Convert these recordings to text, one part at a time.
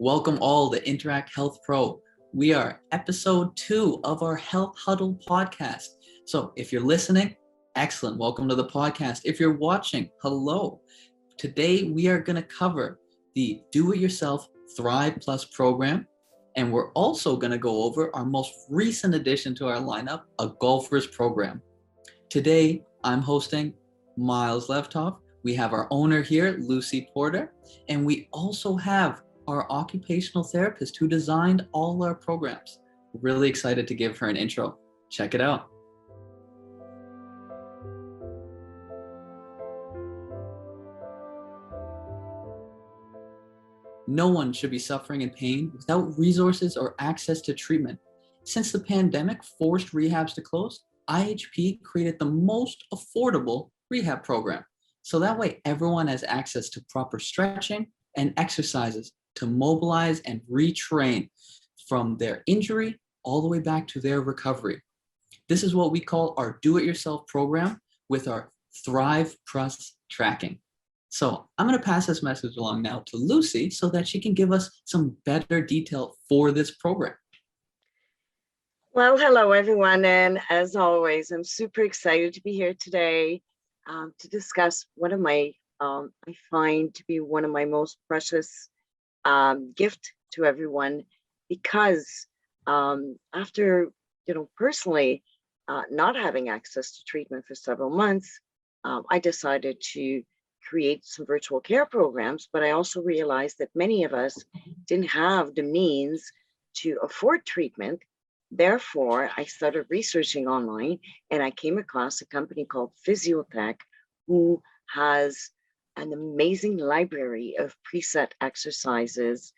Welcome all to Interact Health Pro. We are episode 2 of our Health Huddle podcast. So if you're listening, excellent. Welcome to the podcast. If you're watching, hello. Today we are going to cover the Do-It-Yourself Thrive Plus program. And we're also going to go over our most recent addition to our lineup, a golfer's program. Today, I'm hosting Miles Leftoff. We have our owner here, Lucy Porter, and we also have our occupational therapist who designed all our programs. Really excited to give her an intro. Check it out. No one should be suffering in pain without resources or access to treatment. Since the pandemic forced rehabs to close, IHP created the most affordable rehab program. So that way everyone has access to proper stretching and exercises to mobilize and retrain from their injury all the way back to their recovery. This is what we call our do-it-yourself program with our Thrive Plus tracking. So I'm going to pass this message along now to Lucy so that she can give us some better detail for this program. Well, hello, everyone. And as always, I'm super excited to be here today to discuss one of my, I find to be one of my most precious gift to everyone, because after, personally not having access to treatment for several months, I decided to create some virtual care programs, but I also realized that many of us didn't have the means to afford treatment. Therefore, I started researching online and I came across a company called Physiotech, who has an amazing library of preset exercises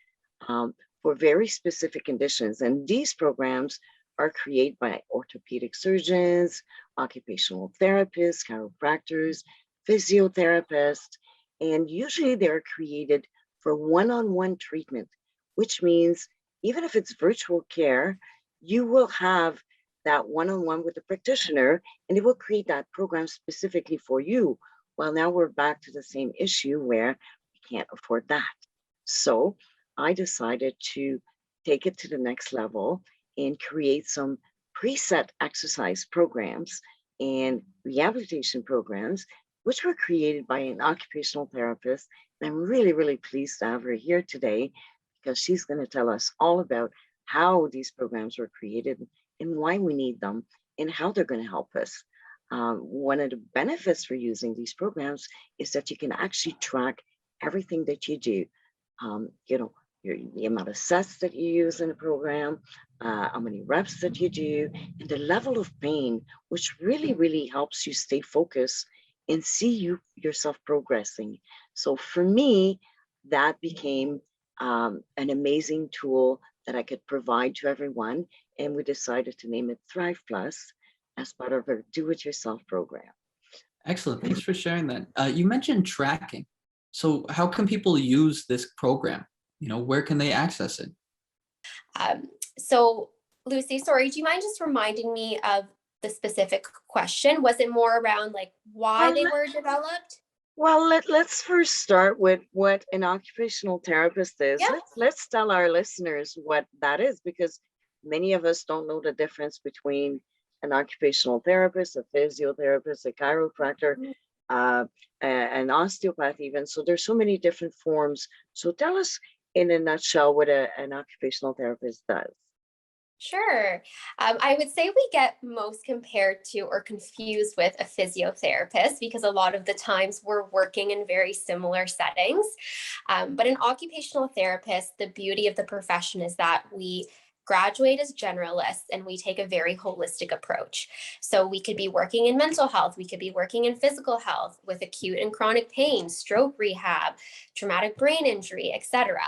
for very specific conditions. And these programs are created by orthopedic surgeons, occupational therapists, chiropractors, physiotherapists, and usually they're created for one-on-one treatment, which means even if it's virtual care, you will have that one-on-one with the practitioner and it will create that program specifically for you. Well, now we're back to the same issue where we can't afford that. So I decided to take it to the next level and create some preset exercise programs and rehabilitation programs, which were created by an occupational therapist. And I'm really, really pleased to have her here today because she's going to tell us all about how these programs were created and why we need them and how they're going to help us. One of the benefits for using these programs is that you can actually track everything that you do. The amount of sets that you use in the program, how many reps that you do, and the level of pain, which really, really helps you stay focused and see yourself progressing. So for me, that became an amazing tool that I could provide to everyone. And we decided to name it Thrive Plus as part of our do-it-yourself program. Excellent. Thanks for sharing that. You mentioned tracking. So how can people use this program? Where can they access it? So Lucy, sorry, do you mind just reminding me of the specific question? Was it more around like why they were developed? Well, let's first start with what an occupational therapist is. Yeah. Let's tell our listeners what that is, because many of us don't know the difference between an occupational therapist, a physiotherapist, a chiropractor, an osteopath even. So there's so many different forms. So tell us in a nutshell what an occupational therapist does. Sure. I would say we get most compared to or confused with a physiotherapist because a lot of the times we're working in very similar settings. But an occupational therapist, the beauty of the profession is that we graduate as generalists and we take a very holistic approach. So we could be working in mental health, we could be working in physical health with acute and chronic pain, stroke rehab, traumatic brain injury, etc.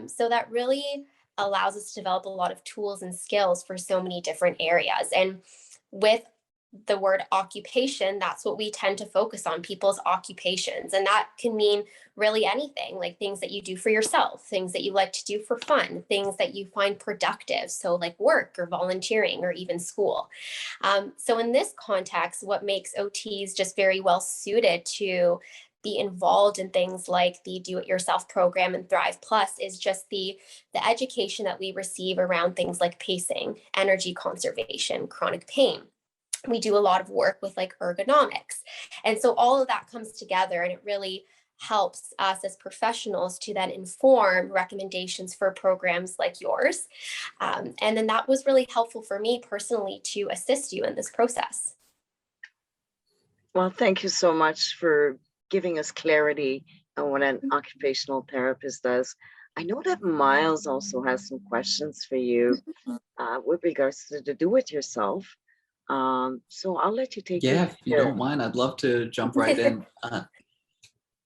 So that really allows us to develop a lot of tools and skills for so many different areas. And with the word occupation, that's what we tend to focus on, people's occupations. And that can mean really anything, like things that you do for yourself, things that you like to do for fun, things that you find productive. So like work or volunteering or even school. So in this context, what makes OTs just very well suited to be involved in things like the Do-It-Yourself program and Thrive Plus is just the education that we receive around things like pacing, energy conservation, chronic pain. We do a lot of work with like ergonomics. And so all of that comes together, and it really helps us as professionals to then inform recommendations for programs like yours. And then that was really helpful for me personally to assist you in this process. Well, thank you so much for giving us clarity on what an occupational therapist does. I know that Miles also has some questions for you with regards to the do-it-yourself. So I'll let you take Yeah, it if you here. don't mind, I'd love to jump right in.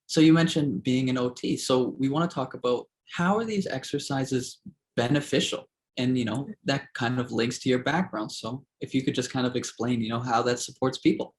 So you mentioned being an OT. So we want to talk about how are these exercises beneficial? And, that kind of links to your background. So if you could just kind of explain, how that supports people.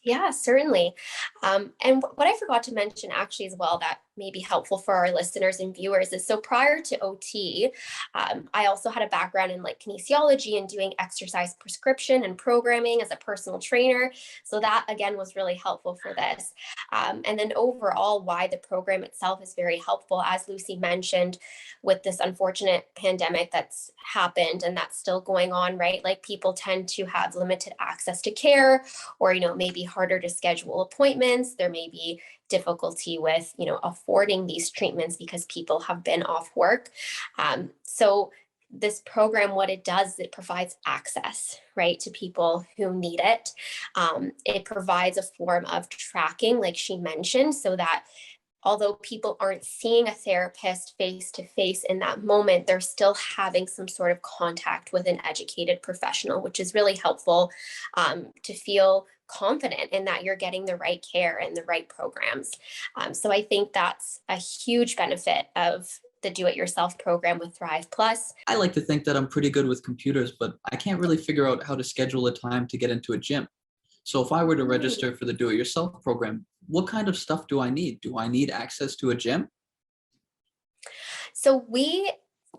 Yeah, certainly. And what I forgot to mention actually as well that may be helpful for our listeners and viewers is, so prior to OT, I also had a background in like kinesiology and doing exercise prescription and programming as a personal trainer. So that again was really helpful for this. And then overall, why the program itself is very helpful, as Lucy mentioned, with this unfortunate pandemic that's happened and that's still going on, right? Like people tend to have limited access to care, or, maybe harder to schedule appointments. There may be difficulty with, affording these treatments because people have been off work. So this program, what it does is it provides access, right, to people who need it. It provides a form of tracking, like she mentioned, so that although people aren't seeing a therapist face to face in that moment, they're still having some sort of contact with an educated professional, which is really helpful to feel confident in that you're getting the right care and the right programs. So I think that's a huge benefit of the Do-It-Yourself program with Thrive Plus. I like to think that I'm pretty good with computers, but I can't really figure out how to schedule a time to get into a gym. So if I were to register for the Do-It-Yourself program, what kind of stuff do I need? Do I need access to a gym? So we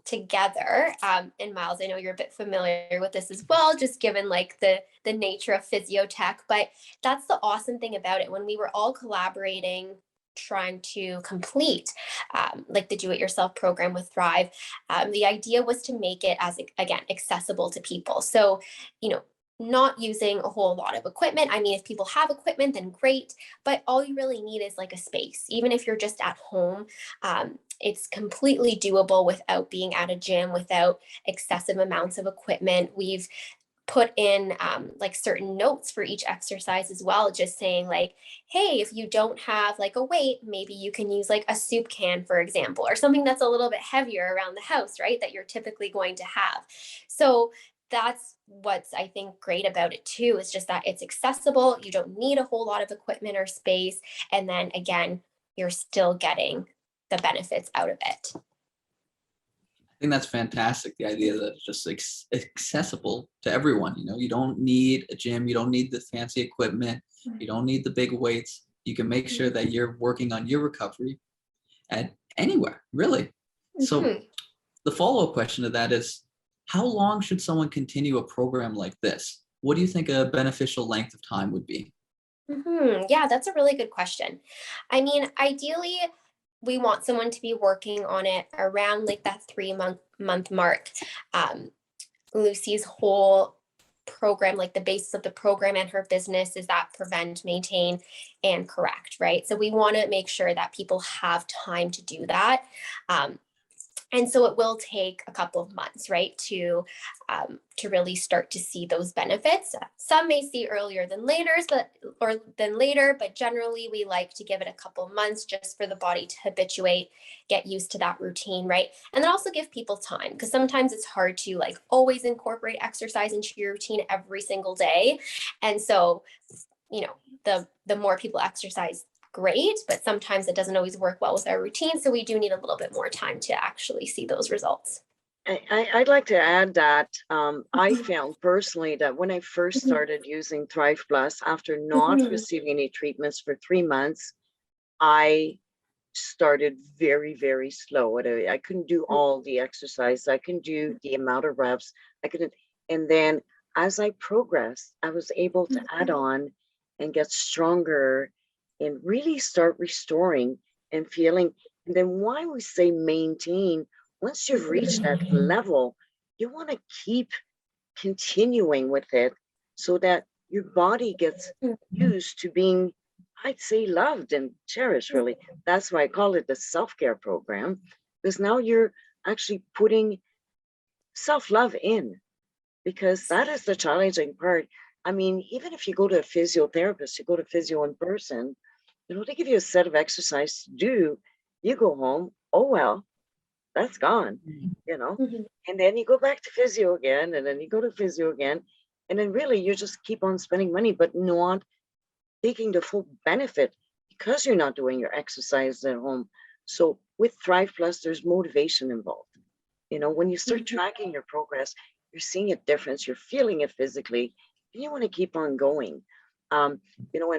together, and Miles, I know you're a bit familiar with this as well, just given like the nature of physiotech, but that's the awesome thing about it. When we were all collaborating, trying to complete like the Do-It-Yourself program with Thrive, the idea was to make it as, again, accessible to people. So, not using a whole lot of equipment. I mean, if people have equipment, then great, but all you really need is like a space. Even if you're just at home, it's completely doable without being at a gym, without excessive amounts of equipment. We've put in like certain notes for each exercise as well, just saying like, hey, if you don't have like a weight, maybe you can use like a soup can, for example, or something that's a little bit heavier around the house, right, that you're typically going to have. So that's what's, I think, great about it too, is just that it's accessible. You don't need a whole lot of equipment or space. And then again, you're still getting the benefits out of it. I think that's fantastic. The idea that it's just accessible to everyone. You don't need a gym. You don't need the fancy equipment. You don't need the big weights. You can make sure that you're working on your recovery at anywhere, really. So the follow-up question to that is, how long should someone continue a program like this? What do you think a beneficial length of time would be? Yeah, that's a really good question. I mean, ideally, we want someone to be working on it around like that 3-month mark. Lucy's whole program, like the basis of the program and her business, is that prevent, maintain, and correct, right? So we want to make sure that people have time to do that. And so it will take a couple of months, right, to really start to see those benefits. Some may see earlier than later, but generally we like to give it a couple of months just for the body to habituate, get used to that routine, right? And then also give people time, because sometimes it's hard to like always incorporate exercise into your routine every single day. And so, the more people exercise, great, but sometimes it doesn't always work well with our routine. So we do need a little bit more time to actually see those results. I'd like to add that I found personally that when I first started using Thrive Plus, after not receiving any treatments for 3 months, I started very, very slow. I couldn't do all the exercise. I couldn't do the amount of reps. I couldn't. And then as I progressed, I was able to add on and get stronger and really start restoring and feeling. And then why we say maintain, once you've reached that level, you want to keep continuing with it so that your body gets used to being, I'd say, loved and cherished, really. That's why I call it the self-care program, because now you're actually putting self-love in, because that is the challenging part. I mean, even if you go to a physiotherapist, you go to physio in person, they give you a set of exercise to do. You go home, oh well, that's gone, Mhm. and then you go back to physio again, and then you go to physio again, and then really you just keep on spending money, but not taking the full benefit because you're not doing your exercise at home. So with Thrive Plus, there's motivation involved. When you start Mhm. tracking your progress, you're seeing a difference, you're feeling it physically, and you want to keep on going. And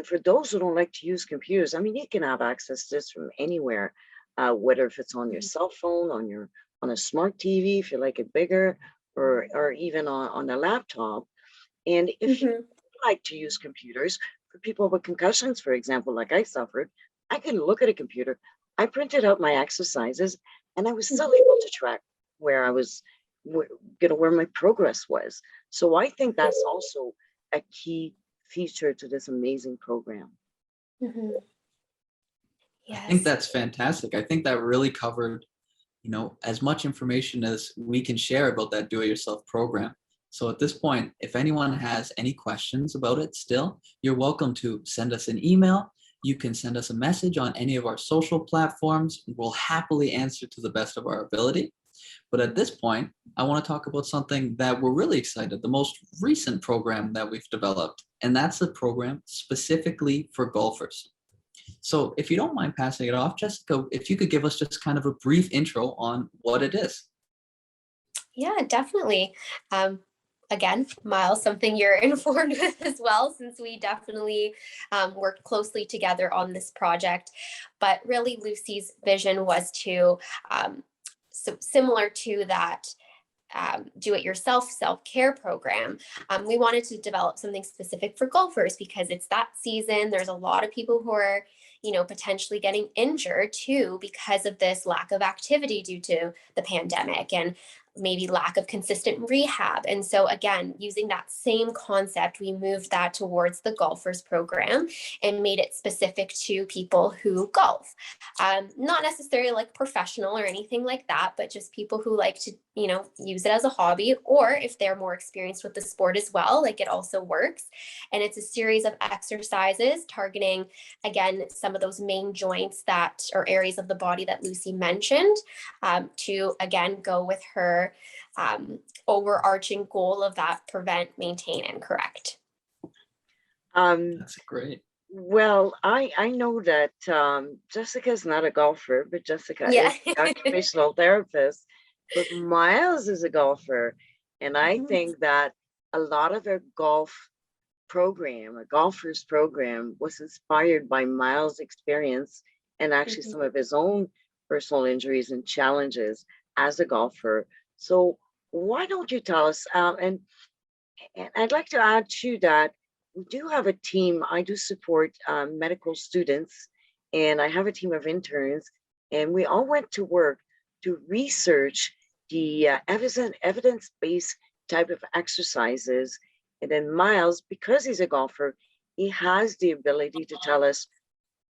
for those who don't like to use computers, I mean, you can have access to this from anywhere, whether if it's on your cell phone, on a smart TV, if you like it bigger, or even on a laptop. And if you Mhm. like to use computers, for people with concussions, for example, like I suffered, I can look at a computer. I printed out my exercises, and I was still able to track where I was, where my progress was. So I think that's also a key feature to this amazing program. Mhm. I think Yes. that's fantastic. I think that really covered, as much information as we can share about that do-it-yourself program. So at this point, if anyone has any questions about it still, you're welcome to send us an email. You can send us a message on any of our social platforms. We'll happily answer to the best of our ability. But at this point, I want to talk about something that we're really excited, the most recent program that we've developed, and that's a program specifically for golfers. So if you don't mind passing it off, Jessica, if you could give us just kind of a brief intro on what it is. Yeah, definitely. Again, Miles, something you're informed with as well, since we definitely worked closely together on this project. But really, Lucy's vision was to, so similar to that do-it-yourself self-care program, we wanted to develop something specific for golfers because it's that season. There's a lot of people who are, potentially getting injured too because of this lack of activity due to the pandemic and maybe lack of consistent rehab. And so again, using that same concept, we moved that towards the golfers program and made it specific to people who golf. Not necessarily like professional or anything like that, but just people who like to, use it as a hobby, or if they're more experienced with the sport as well, like it also works. And it's a series of exercises targeting, again, some of those main joints that or areas of the body that Lucy mentioned, to again go with her overarching goal of that prevent, maintain, and correct. That's great. Well, I know that Jessica's not a golfer, but Jessica Yeah. is the occupational therapist. But Miles is a golfer, and I think that a lot of a golfer's program, was inspired by Miles' experience and actually some of his own personal injuries and challenges as a golfer. So why don't you tell us? And I'd like to add to that, we do have a team. I do support medical students, and I have a team of interns, and we all went to work to research the evidence-based type of exercises. And then Miles, because he's a golfer, he has the ability to tell us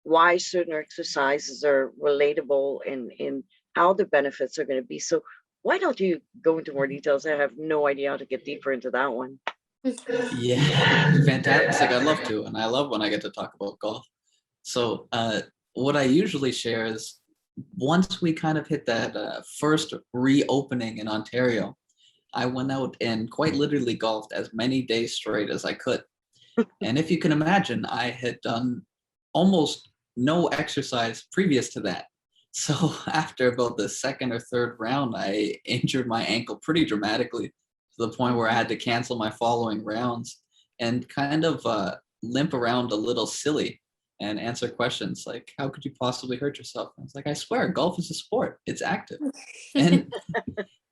why certain exercises are relatable and how the benefits are going to be. So why don't you go into more details? I have no idea how to get deeper into that one. Yeah, fantastic. I'd love to. And I love when I get to talk about golf. So what I usually share is once we kind of hit that first reopening in Ontario, I went out and quite literally golfed as many days straight as I could. And if you can imagine, I had done almost no exercise previous to that. So after about the second or third round, I injured my ankle pretty dramatically to the point where I had to cancel my following rounds and kind of limp around a little silly and answer questions like, how could you possibly hurt yourself? And it's like, I swear, golf is a sport. It's active. And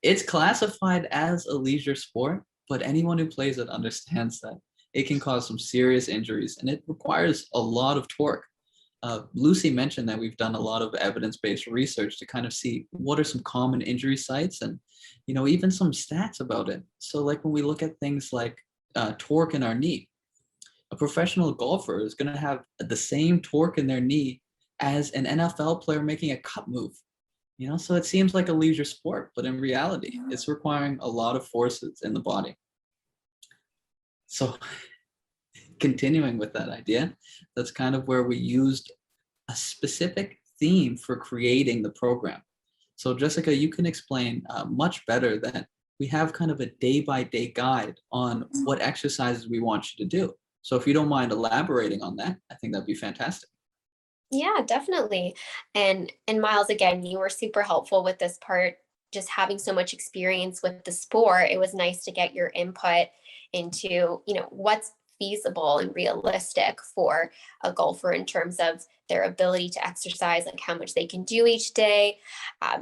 it's classified as a leisure sport, but anyone who plays it understands that it can cause some serious injuries and it requires a lot of torque. Lucy mentioned that we've done a lot of evidence-based research to kind of see what are some common injury sites and, even some stats about it. So like when we look at things like torque in our knee, a professional golfer is going to have the same torque in their knee as an NFL player making a cut move. So it seems like a leisure sport, but in reality, it's requiring a lot of forces in the body. So continuing with that idea, that's kind of where we used a specific theme for creating the program. So Jessica, you can explain much better that we have kind of a day-by-day guide on what exercises we want you to do. So if you don't mind elaborating on that, I think that'd be fantastic. Yeah, definitely. And Miles, again, you were super helpful with this part, just having so much experience with the sport. It was nice to get your input into, what's feasible and realistic for a golfer in terms of their ability to exercise, like how much they can do each day.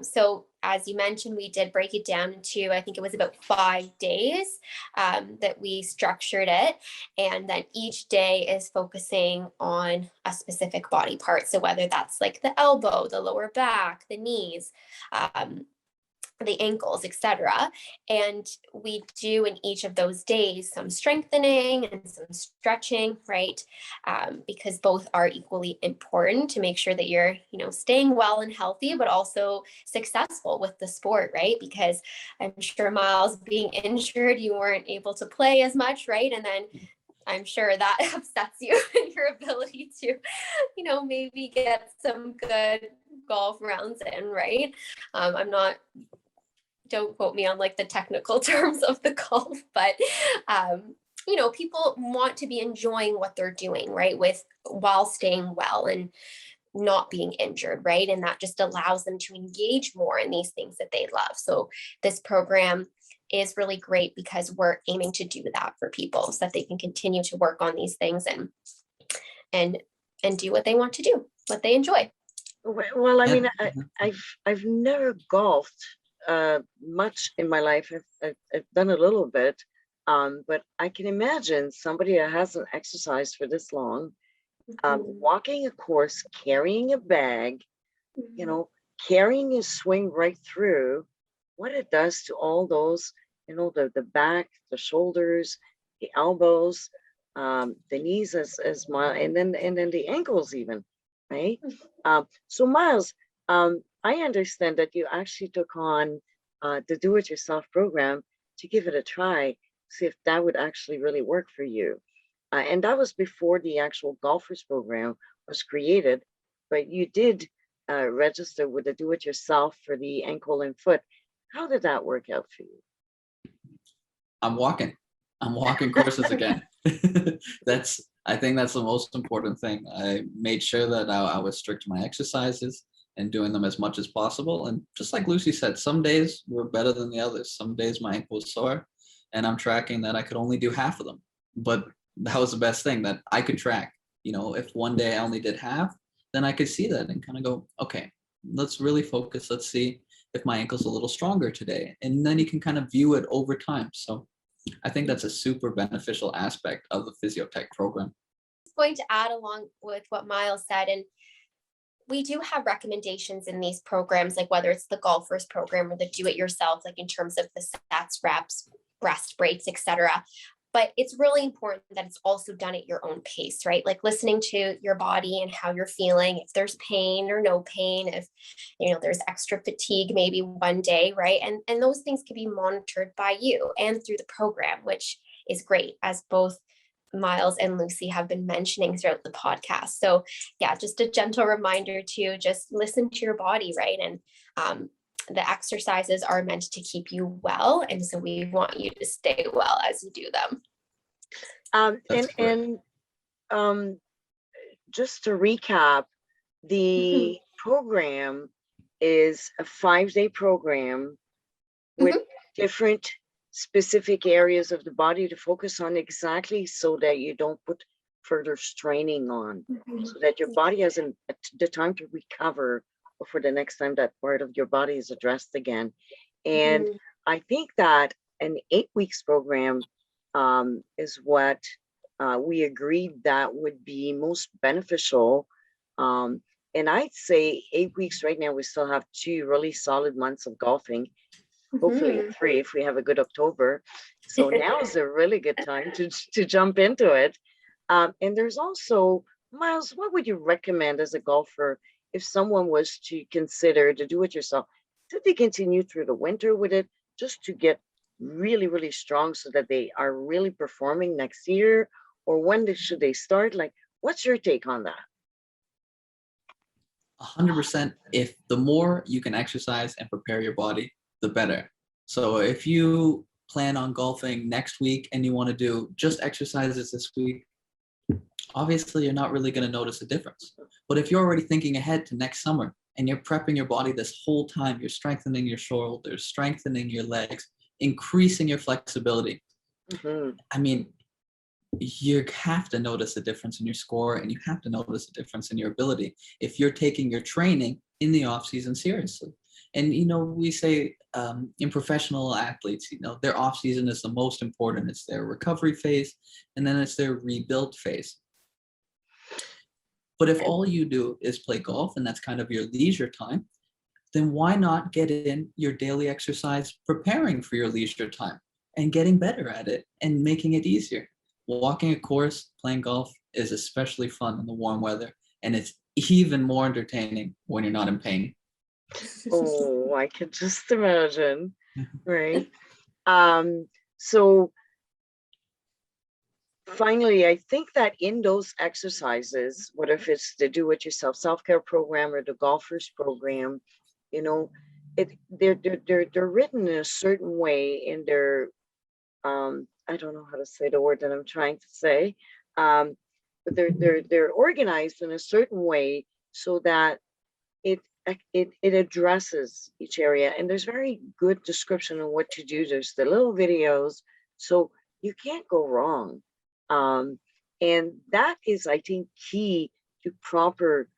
So as you mentioned, we did break it down into, I think it was about 5 days that we structured it. And then each day is focusing on a specific body part. So whether that's like the elbow, the lower back, the knees, the ankles, etc. And we do in each of those days some strengthening and some stretching, right? Because both are equally important to make sure that you're, staying well and healthy, but also successful with the sport, right? Because I'm sure, Miles, being injured, you weren't able to play as much, right? And then I'm sure that upsets you and your ability to, maybe get some good golf rounds in, right? Don't quote me on like the technical terms of the golf, but people want to be enjoying what they're doing, right? While staying well and not being injured, right? And that just allows them to engage more in these things that they love. So this program is really great because we're aiming to do that for people so that they can continue to work on these things and do what they want to do, what they enjoy. Well, I mean, I've never golfed much in my life. I've done a little bit, but I can imagine somebody that hasn't exercised for this long, walking a course, carrying a bag, carrying a swing right through, what it does to all those, the back, the shoulders, the elbows, the knees as my, and then the ankles even, right? So Miles, I understand that you actually took on the do-it-yourself program to give it a try, see if that would actually really work for you. And that was before the actual golfers program was created, but you did register with the do-it-yourself for the ankle and foot. How did that work out for you? I'm walking courses again. I think that's the most important thing. I made sure that I was strict to my exercises and doing them as much as possible. And just like Lucy said, some days were better than the others. Some days my ankle was sore and I'm tracking that I could only do half of them. But that was the best thing, that I could track. If one day I only did half, then I could see that and kind of go, okay, let's really focus. Let's see if my ankle's a little stronger today. And then you can kind of view it over time. So I think that's a super beneficial aspect of the Physiotech program. I'm going to add along with what Miles said, and we do have recommendations in these programs, like whether it's the golfers program or the do-it-yourself, like in terms of the sets, reps, rest breaks, etc. But it's really important that it's also done at your own pace, right? Like listening to your body and how you're feeling, if there's pain or no pain, if there's extra fatigue maybe one day, right? And those things can be monitored by you and through the program, which is great, as both Miles and Lucy have been mentioning throughout the podcast. So yeah, just a gentle reminder to just listen to your body, right? And the exercises are meant to keep you well. And so we want you to stay well as you do them. Just to recap, the program is a 5-day program with different specific areas of the body to focus on, exactly so that you don't put further straining on, so that your body has the time to recover before the next time that part of your body is addressed again. And I think that an 8 weeks program is what we agreed that would be most beneficial And I'd say 8 weeks right now, we still have 2 really solid months of golfing, hopefully 3 if we have a good October. So now is a really good time to jump into it. And there's also, Miles, what would you recommend as a golfer if someone was to consider to do it yourself? Should they continue through the winter with it just to get really, really strong so that they are really performing next year? Or when should they start? Like, what's your take on that? 100%. If the more you can exercise and prepare your body, the better. So if you plan on golfing next week and you want to do just exercises this week, obviously you're not really going to notice a difference. But if you're already thinking ahead to next summer and you're prepping your body this whole time, you're strengthening your shoulders, strengthening your legs, increasing your flexibility. I mean, you have to notice a difference in your score, and you have to notice a difference in your ability if you're taking your training in the off season seriously. And we say in professional athletes, their off season is the most important. It's their recovery phase, and then it's their rebuild phase. But if all you do is play golf and that's kind of your leisure time, then why not get in your daily exercise preparing for your leisure time and getting better at it and making it easier? Walking a course, playing golf is especially fun in the warm weather, and it's even more entertaining when you're not in pain. Oh, I can just imagine, right? So finally, I think that in those exercises, whether if it's the do-it-yourself self-care program or the golfers program, they're written in a certain way in their I don't know how to say the word that I'm trying to say, but they're organized in a certain way so that it addresses each area, and there's very good description of what to do. There's the little videos, so you can't go wrong. And that is, I think, key to proper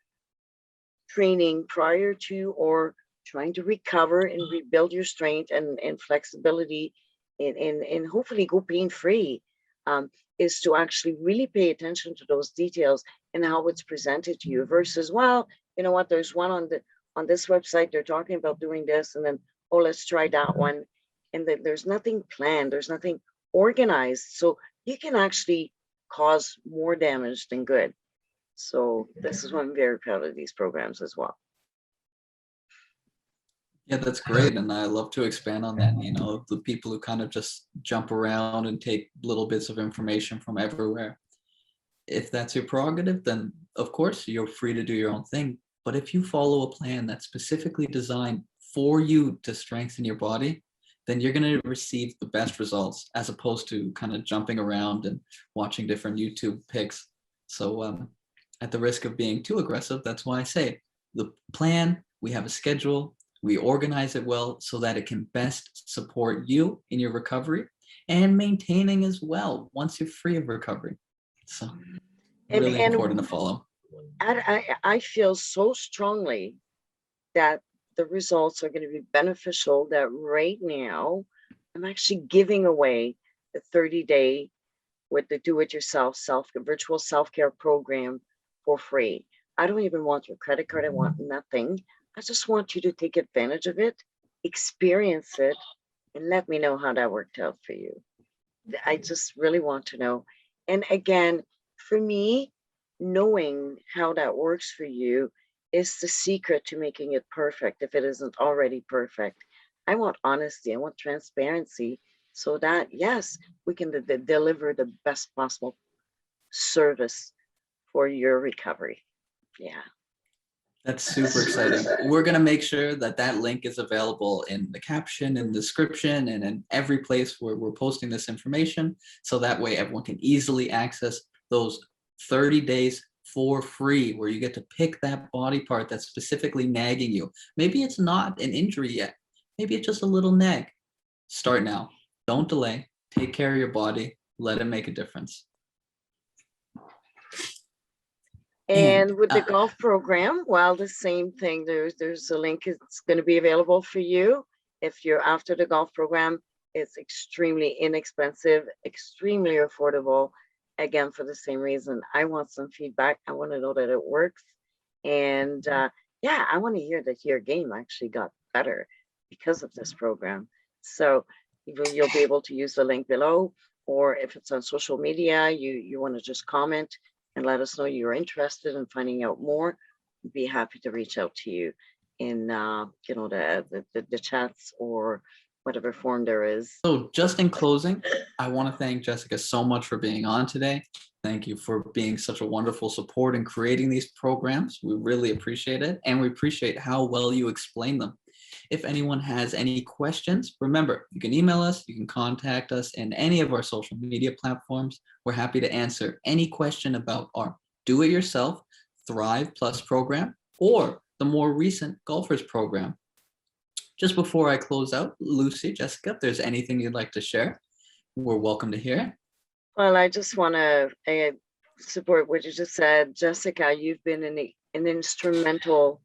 training prior to or trying to recover and rebuild your strength and flexibility and hopefully go pain-free, is to actually really pay attention to those details and how it's presented to you versus, well, you know what, there's one on this website, they're talking about doing this, and then, oh, let's try that one. And then there's nothing planned, there's nothing organized. So you can actually cause more damage than good. So this is why I'm very proud of these programs as well. Yeah, that's great. And I love to expand on that. The people who kind of just jump around and take little bits of information from everywhere. If that's your prerogative, then of course you're free to do your own thing. But if you follow a plan that's specifically designed for you to strengthen your body, then you're going to receive the best results as opposed to kind of jumping around and watching different YouTube picks. So at the risk of being too aggressive, that's why I say the plan, we have a schedule, we organize it well so that it can best support you in your recovery and maintaining as well once you're free of recovery. So really important to follow. I feel so strongly that the results are going to be beneficial that right now I'm actually giving away the 30-day with the do-it-yourself virtual self-care program for free. I don't even want your credit card. I want nothing. I just want you to take advantage of it, experience it, and let me know how that worked out for you. I just really want to know. And again, for me, knowing how that works for you is the secret to making it perfect if it isn't already perfect. I want honesty, I want transparency, so that, yes, we can deliver the best possible service for your recovery. Yeah. That's super exciting. We're going to make sure that that link is available in the caption and description and in every place where we're posting this information. So that way everyone can easily access those 30 days for free, where you get to pick that body part that's specifically nagging you. Maybe it's not an injury yet. Maybe it's just a little nag. Start now. Don't delay. Take care of your body. Let it make a difference. And with the golf program, well, the same thing. There's a link. It's going to be available for you if you're after the golf program. It's extremely inexpensive, extremely affordable. Again, for the same reason, I want some feedback. I want to know that it works. And yeah, I want to hear that your game actually got better because of this program. So you'll be able to use the link below, or if it's on social media, you want to just comment and let us know you're interested in finding out more. We'd be happy to reach out to you in the chats or whatever form there is. So just in closing, I want to thank Jessica so much for being on today. Thank you for being such a wonderful support in creating these programs. We really appreciate it, and we appreciate how well you explain them. If anyone has any questions, remember, you can email us, you can contact us in any of our social media platforms. We're happy to answer any question about our do-it-yourself Thrive Plus program or the more recent Golfers program. Just before I close out, Lucy, Jessica, if there's anything you'd like to share, we're welcome to hear. Well, I just want to support what you just said. Jessica, you've been an instrumental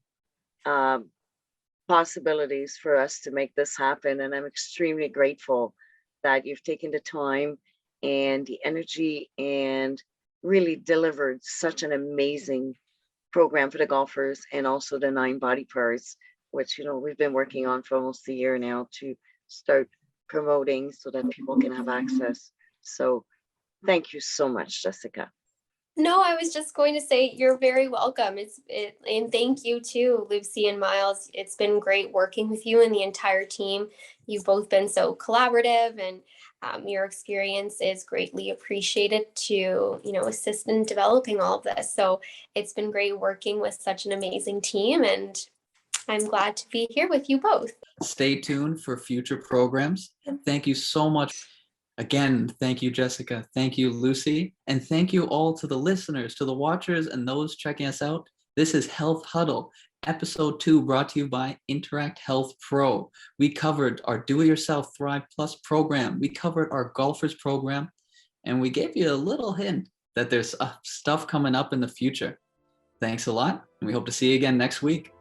possibilities for us to make this happen. And I'm extremely grateful that you've taken the time and the energy and really delivered such an amazing program for the golfers, and also the 9 body parts, which we've been working on for almost a year now to start promoting so that people can have access. So thank you so much, Jessica. No, I was just going to say you're very welcome. And thank you too, Lucy and Miles. It's been great working with you and the entire team. You've both been so collaborative, and your experience is greatly appreciated to, assist in developing all of this. So it's been great working with such an amazing team, and I'm glad to be here with you both. Stay tuned for future programs. Thank you so much. Again, thank you, Jessica. Thank you, Lucy. And thank you all to the listeners, to the watchers, and those checking us out. This is Health Huddle, episode 2, brought to you by Interact Health Pro. We covered our Do-It-Yourself Thrive Plus program. We covered our Golfers program. And we gave you a little hint that there's stuff coming up in the future. Thanks a lot, and we hope to see you again next week.